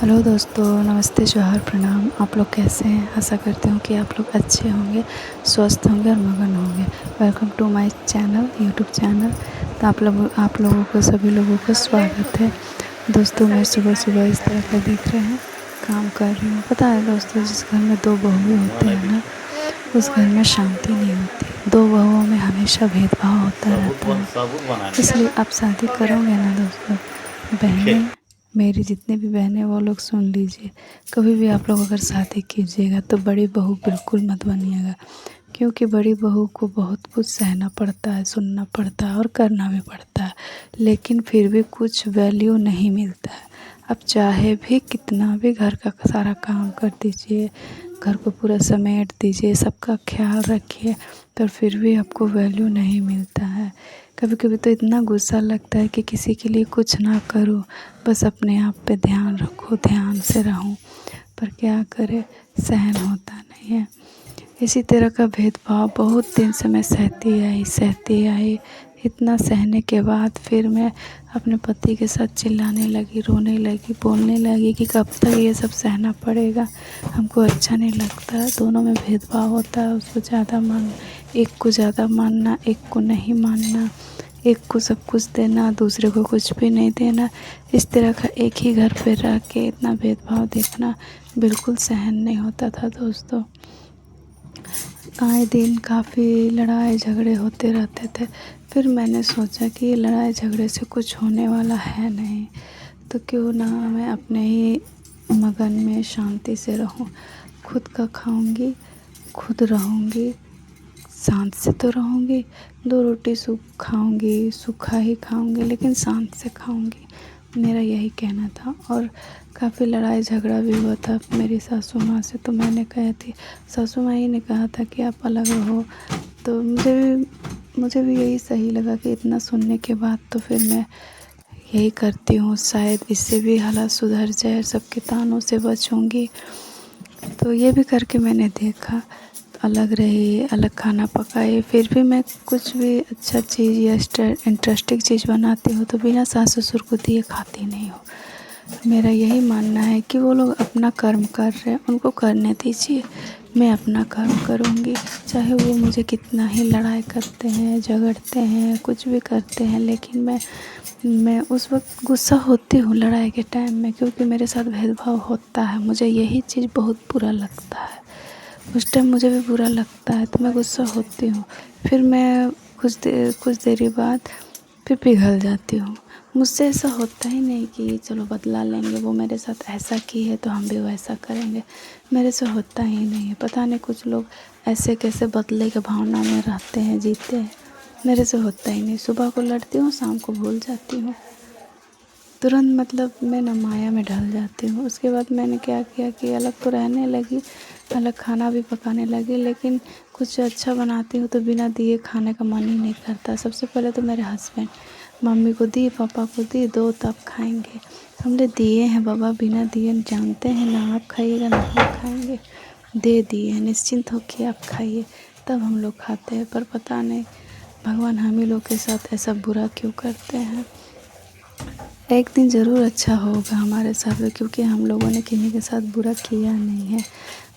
Hello दोस्तों, नमस्ते, जोहार, प्रणाम। आप लोग कैसे हैं? आशा करती हूँ कि आप लोग अच्छे होंगे, स्वस्थ होंगे और मगन होंगे। Welcome to my channel, YouTube channel. तो आप लोगों को, सभी लोगों को स्वागत है। दोस्तों, मैं सुबह सुबह इस तरह का देख रहे हैं काम कर रही हूँ। पता है दोस्तों, जिस घर में दो बहुएं होते हैं ना, उस घर में शांति नहीं होती। दो बहुओं में हमेशा भेदभाव होता रहता है। इसलिए आप शादी करोगे ना दोस्तों, बहनें, मेरी जितनी भी बहनें वो लोग सुन लीजिए। कभी भी आप लोग अगर शादी कीजिएगा तो बड़ी बहू बिल्कुल मत बनिएगा, क्योंकि बड़ी बहू को बहुत कुछ सहना पड़ता है, सुनना पड़ता है और करना भी पड़ता है, लेकिन फिर भी कुछ वैल्यू नहीं मिलता है। आप चाहे भी कितना भी घर का सारा काम कर दीजिए, घर को पूरा समेट दीजिए, सबका ख्याल रखिए, पर फिर भी आपको वैल्यू नहीं मिलता है। कभी कभी तो इतना गुस्सा लगता है कि किसी के लिए कुछ ना करूं, बस अपने आप पे ध्यान रखो, ध्यान से रहूं, पर क्या करें, सहन होता नहीं है। इसी तरह का भेदभाव बहुत दिन से मैं सहती आई। इतना सहने के बाद फिर मैं अपने पति के साथ चिल्लाने लगी, रोने लगी, बोलने लगी कि कब तक ये सब सहना पड़ेगा, हमको अच्छा नहीं लगता। दोनों में भेदभाव होता है, उसको ज़्यादा मान, एक को ज़्यादा मानना, एक को नहीं मानना, एक को सब कुछ देना, दूसरे को कुछ भी नहीं देना। इस तरह का एक ही घर पे रह के इतना भेदभाव देखना बिल्कुल सहन नहीं होता था दोस्तों। आए दिन काफ़ी लड़ाई झगड़े होते रहते थे। फिर मैंने सोचा कि ये लड़ाई झगड़े से कुछ होने वाला है नहीं, तो क्यों ना मैं अपने ही मगन में शांति से रहूं। खुद का खाऊंगी, खुद रहूंगी, शांत से तो रहूंगी। दो रोटी सूख खाऊंगी, सूखा ही खाऊंगी, लेकिन शांत से खाऊंगी, मेरा यही कहना था। और काफ़ी लड़ाई झगड़ा भी हुआ था मेरी सासू माँ से, तो मैंने कही थी, सासू माँ ही ने कहा था कि आप अलग रहो। तो मुझे भी यही सही लगा कि इतना सुनने के बाद तो फिर मैं यही करती हूँ, शायद इससे भी हालात सुधर जाए, सबके तानों से बचूंगी। तो ये भी करके मैंने देखा, अलग रही, अलग खाना पकाए, फिर भी मैं कुछ भी अच्छा चीज़ या इंटरेस्टिंग चीज़ बनाती हूँ तो बिना सास ससुर को दिए खाती नहीं हूँ। मेरा यही मानना है कि वो लोग अपना कर्म कर रहे हैं, उनको करने दीजिए, मैं अपना कर्म करूँगी। चाहे वो मुझे कितना ही लड़ाई करते हैं, झगड़ते हैं, कुछ भी करते हैं, लेकिन मैं उस वक्त गुस्सा होती हूँ लड़ाई के टाइम में, क्योंकि मेरे साथ भेदभाव होता है। मुझे यही चीज़ बहुत बुरा लगता है, उस टाइम मुझे भी बुरा लगता है, तो मैं गुस्सा होती हूँ। फिर मैं कुछ देरी बाद फिर पिघल जाती हूँ। मुझसे ऐसा होता ही नहीं कि चलो बदला लेंगे, वो मेरे साथ ऐसा की है तो हम भी वैसा करेंगे। मेरे से होता ही नहीं है। पता नहीं कुछ लोग ऐसे कैसे बदले के भावना में रहते हैं, जीते हैं। मेरे से होता ही नहीं। सुबह को लड़ती हूँ, शाम को भूल जाती हूँ तुरंत। मतलब मैं ना माया में ढल जाती हूँ। उसके बाद मैंने क्या किया कि अलग तो रहने लगी, अलग खाना भी पकाने लगी, लेकिन कुछ अच्छा बनाती हूँ तो बिना दिए खाने का मन ही नहीं करता। सबसे पहले तो मेरे हस्बैंड, मम्मी को दी, पापा को दी, दो तब खाएंगे। हमने दिए हैं बाबा, बिना दिए जानते हैं ना आप खाइएगा ना हम खाएंगे। दे दिए हैं, निश्चिंत होकर आप खाइए, तब हम लोग खाते हैं। पर पता नहीं भगवान हम ही लोग के साथ ऐसा बुरा क्यों करते हैं। एक दिन ज़रूर अच्छा होगा हमारे साथ में, क्योंकि हम लोगों ने किन्हीं के साथ बुरा किया नहीं है।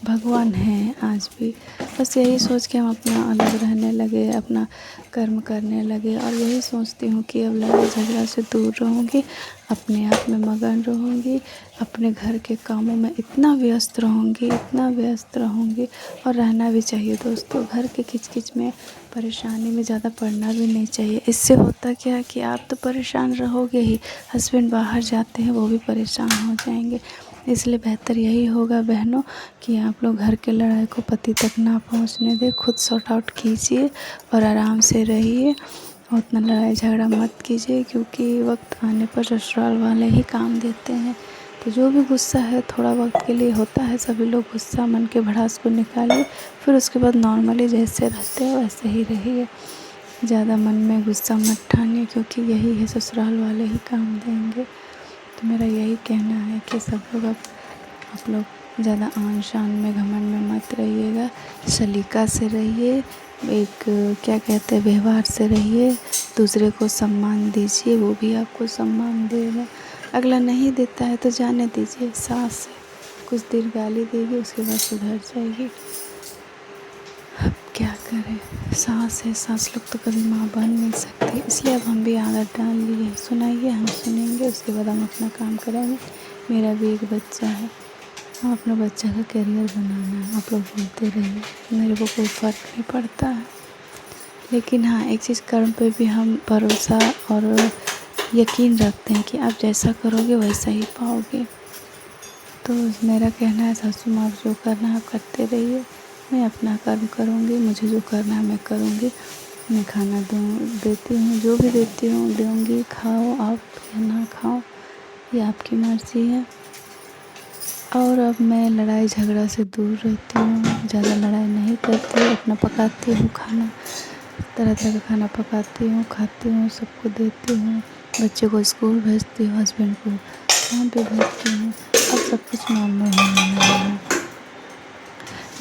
भगवान हैं आज भी। बस यही सोच के हम अपना अलग रहने लगे, अपना कर्म करने लगे, और यही सोचती हूँ कि अब लड़ाई झगड़ा से दूर रहूँगी, अपने आप में मगन रहूँगी, अपने घर के कामों में इतना व्यस्त रहूँगी, इतना व्यस्त रहूँगी। और रहना भी चाहिए दोस्तों, घर के किचकिच में, परेशानी में ज़्यादा पड़ना भी नहीं चाहिए। इससे होता क्या है कि आप तो परेशान रहोगे ही, हस्बैंड बाहर जाते हैं वो भी परेशान हो जाएंगे। इसलिए बेहतर यही होगा बहनों कि आप लोग घर के लड़ाई को पति तक ना पहुंचने दें, खुद सॉर्ट आउट कीजिए और आराम से रहिए। उतना लड़ाई झगड़ा मत कीजिए, क्योंकि वक्त आने पर ससुराल वाले ही काम देते हैं। तो जो भी गुस्सा है थोड़ा वक्त के लिए होता है, सभी लोग गुस्सा मन के भड़ास को निकालिए, फिर उसके बाद नॉर्मली जैसे रहते हो वैसे ही रहिए। ज़्यादा मन में गुस्सा मत ठानिए, क्योंकि यही है, ससुराल वाले ही काम देंगे। तो मेरा यही कहना है कि सब लोग आप लोग ज़्यादा आन शान में, घमंड में मत रहिएगा, सलीका से रहिए, एक क्या कहते हैं, व्यवहार से रहिए, दूसरे को सम्मान दीजिए, वो भी आपको सम्मान देगा। अगला नहीं देता है तो जाने दीजिए, सास है, कुछ देर गाली देगी उसके बाद सुधर जाएगी। अब क्या करें, सास है, सास लोग तो कभी माँ बन नहीं सकती, इसलिए अब हम भी आदत डाल लिए। सुनाइए, हम सुनेंगे, उसके बाद हम अपना काम करेंगे। मेरा भी एक बच्चा है, हम अपने बच्चा का करियर बनाना है। आप लोग बोलते रहिए, मेरे को कोई फ़र्क नहीं पड़ता है। लेकिन हाँ, एक चीज़, कर्म पे भी हम भरोसा और यकीन रखते हैं कि आप जैसा करोगे वैसा ही पाओगे। तो मेरा कहना है, सासू माँ, जो करना है आप करते रहिए, मैं अपना कर्म करूँगी, मुझे जो करना है मैं करूँगी। मैं खाना देती हूँ, जो भी देती हूँ दूँगी, खाओ आप या ना खाओ, ये आपकी मर्ज़ी है। और अब मैं लड़ाई झगड़ा से दूर रहती हूँ, ज़्यादा लड़ाई नहीं करती, अपना पकाती हूँ खाना, तरह तरह का खाना पकाती हूँ, खाती हूँ, सबको देती हूँ, बच्चे को स्कूल भेजती हूँ, हस्बैंड को काम पे भेजती हूँ। अब सब कुछ नॉर्मल होने लगा है।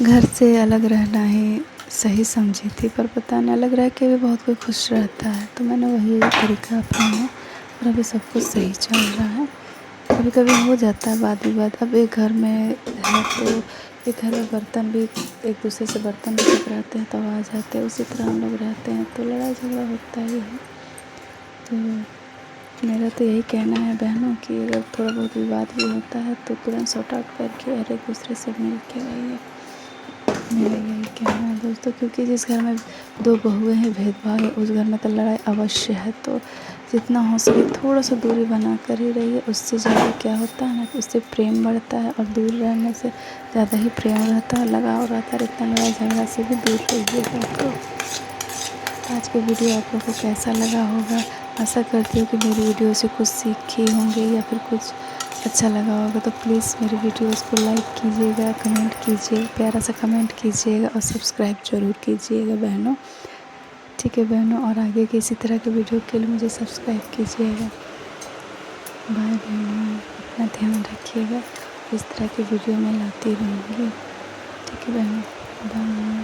घर से अलग रहना ही सही समझी थी, पर पता नहीं, अलग रह के भी बहुत कोई खुश रहता है, तो मैंने वही तरीका अपनाया और अभी सब कुछ सही चल रहा है। कभी कभी हो जाता है वाद विवाद, अब एक घर में है तो एक घर में बर्तन भी, एक दूसरे से बर्तन भी टकराते हैं तो आ जाते हैं, उसी तरह हम लोग रहते हैं तो लड़ाई झगड़ा होता ही है। तो मेरा तो यही कहना है बहनों कि अगर थोड़ा बहुत विवाद भी होता है तो तुरंत सॉर्ट आउट करके और एक दूसरे से मिल के रहिए। मेरा यही कहना है दोस्तों, क्योंकि जिस घर में दो बहुएं हैं, भेदभाव है, उस घर में तो लड़ाई अवश्य है। तो जितना हो सके थोड़ा सा दूरी बना कर ही रहिए, उससे ज़्यादा क्या होता है ना, उससे प्रेम बढ़ता है, और दूर रहने से ज़्यादा ही प्रेम रहता है, लगाव रहता है। इतना लड़ाई झगड़ा से भी दूर रहिएगा। तो आज का वीडियो आप लोगों को कैसा लगा होगा, आशा करती हूँ कि मेरी वीडियो से कुछ सीखे होंगे या फिर कुछ अच्छा लगा होगा। तो प्लीज़ मेरी वीडियोस को लाइक कीजिएगा, कमेंट कीजिए, प्यारा सा कमेंट कीजिएगा और सब्सक्राइब ज़रूर कीजिएगा बहनों। ठीक है बहनों, और आगे के इसी तरह के वीडियो के लिए मुझे सब्सक्राइब कीजिएगा। बाय बहनों, अपना ध्यान रखिएगा, इस तरह की वीडियो मैं लाती रहूँगी। ठीक है बहनों, बाय।